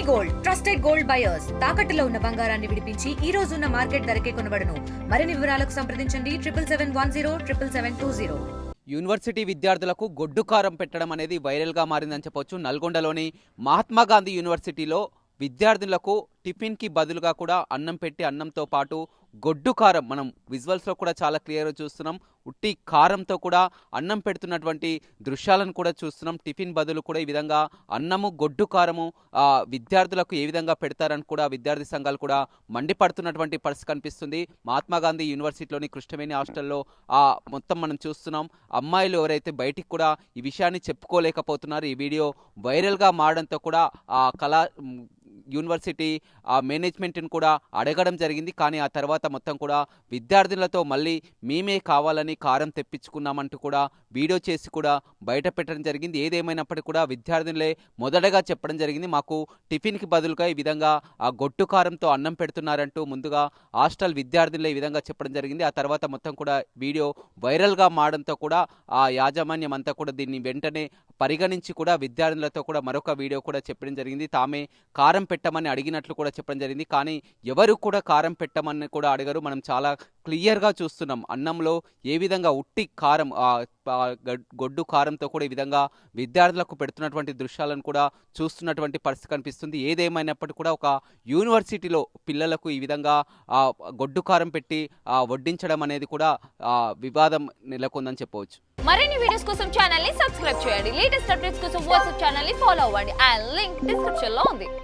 Gold trusted gold buyers తాకట్టులో ఉన్న బంగారాన్ని విడిపించి ఈ రోజు ఉన్న మార్కెట్ ధరకే కొనబడును. మరిన్ని వివరాలకు సంప్రదించండి 7771077720. యూనివర్సిటీ విద్యార్థులకు గొడ్డు కారం పెట్టడం అనేది వైరల్గా మారిందని చెప్పొచ్చు. నల్గొండలోని మహాత్మా గాంధీ యూనివర్సిటీలో విద్యార్థులకు టిఫిన్కి బదులుగా కూడా అన్నం పెట్టి అన్నంతో పాటు గొడ్డు కారం మనం విజువల్స్లో కూడా చాలా క్లియర్గా చూస్తున్నాం. ఉట్టి కారంతో కూడా అన్నం పెడుతున్నటువంటి దృశ్యాలను కూడా చూస్తున్నాం. టిఫిన్ బదులు కూడా ఈ విధంగా అన్నము గొడ్డు కారము విద్యార్థులకు ఏ విధంగా పెడతారని కూడా విద్యార్థి సంఘాలు కూడా మండిపడుతున్నటువంటి పరిస్థితి కనిపిస్తుంది. మహాత్మా గాంధీ యూనివర్సిటీలోని కృష్ణవేణి హాస్టల్లో మొత్తం మనం చూస్తున్నాం. అమ్మాయిలు ఎవరైతే బయటికి కూడా ఈ విషయాన్ని చెప్పుకోలేకపోతున్నారు. ఈ వీడియో వైరల్గా మారడంతో కూడా యూనివర్సిటీ మేనేజ్మెంట్ని కూడా అడగడం జరిగింది. కానీ ఆ తర్వాత మొత్తం కూడా విద్యార్థులతో మళ్ళీ మేమే కావాలని కారం తెప్పించుకున్నామంటూ కూడా వీడియో చేసి కూడా బయట పెట్టడం జరిగింది. ఏదేమైనప్పటికీ కూడా విద్యార్థులే మొదటగా చెప్పడం జరిగింది, మాకు టిఫిన్కి బదులుగా ఈ విధంగా ఆ గొడ్డు కారంతో అన్నం పెడుతున్నారంటూ ముందుగా హాస్టల్ విద్యార్థులే ఈ విధంగా చెప్పడం జరిగింది. ఆ తర్వాత మొత్తం కూడా వీడియో వైరల్గా మారడంతో కూడా ఆ యాజమాన్యం అంతా కూడా దీన్ని వెంటనే పరిగణించి కూడా విద్యార్థులతో కూడా మరొక వీడియో కూడా చెప్పడం జరిగింది. తామే కారం పెట్టమని అడిగినట్లు కూడా చెప్పడం జరిగింది. కానీ ఎవరు కూడా కారం పెట్టమని కూడా అడగరు. మనం చాలా క్లియర్గా చూస్తున్నాం. అన్నంలో ఏ విధంగా ఉట్టి కారం గొడ్డు కారంతో కూడా ఈ విధంగా విద్యార్థులకు పెడుతున్నటువంటి దృశ్యాలను కూడా చూస్తున్నటువంటి పరిస్థితి కనిపిస్తుంది. ఏదేమైనప్పటికీ కూడా ఒక యూనివర్సిటీలో పిల్లలకు ఈ విధంగా గొడ్డు కారం పెట్టి వడ్డించడం అనేది కూడా వివాదం నెలకొందని చెప్పవచ్చు. మరిన్ని వీడియోస్ కోసం ఛానల్ ని సబ్స్క్రైబ్ చేయండి. లేటెస్ట్ అప్డేట్స్ కోసం వాట్సాప్ ఛానల్ ని ఫాలో అవ్వండి. ఆ లింక్ డిస్క్రిప్షన్ లో ఉంది.